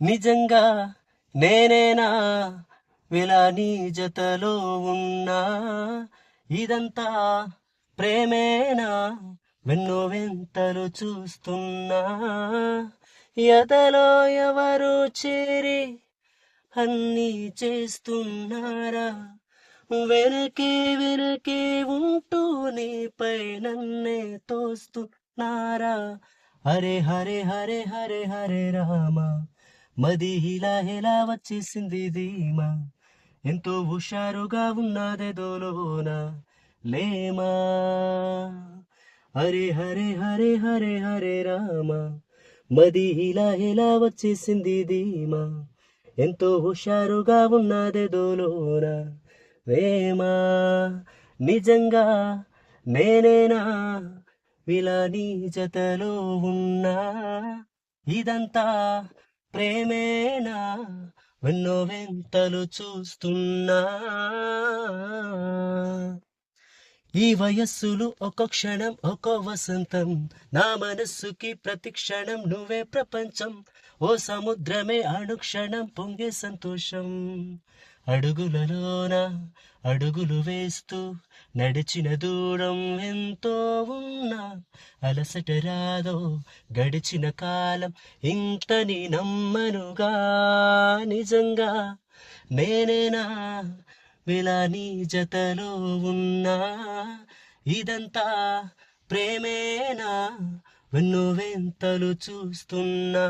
నిజంగా నేనేనా ఇలా నీ జతలో ఉన్నా, ఇదంతా ప్రేమేనా వెన్నో వింతలు చూస్తున్నా, ఎదలో ఎవరు చేరి అన్నీ చేస్తున్నారా, వెనకే వెనకే ఉంటూ నీపై నన్నే తోస్తున్నారా. హరే హరే హరే హరే హరే రామ, మది ఇలా ఎలా వచ్చేసింది ధీమా, ఎంతో హుషారుగా ఉన్నదే దోలోన లేమా. హరే హరే హరే హరే హరే రామ, మది ఇలా ఎలా వచ్చేసింది ధీమా, ఎంతో హుషారుగా ఉన్నదే దోలోన వేమా. నిజంగా నేనేనా ఇలా నీ జతలో ఉన్నా, ఇదంతా ప్రేమేనా వెన్నో వింతలు చూస్తున్నా. ఈ వయస్సులు ఒక క్షణం ఒక వసంతం, నా మనస్సుకి ప్రతి క్షణం నువ్వే ప్రపంచం. ఓ సముద్రమే అనుక్షణం పొంగే సంతోషం, అడుగులలోన అడుగులు వేస్తూ నడిచిన దూరం ఎంతో ఉన్నా, అలసట రాదో గడిచిన కాలం ఇంతని నమ్మనుగా. నిజంగా నేనేనా ఇలా నీ జతలో ఉన్నా, ఇదంతా ప్రేమేనా వెన్ను వింతలు చూస్తున్నా.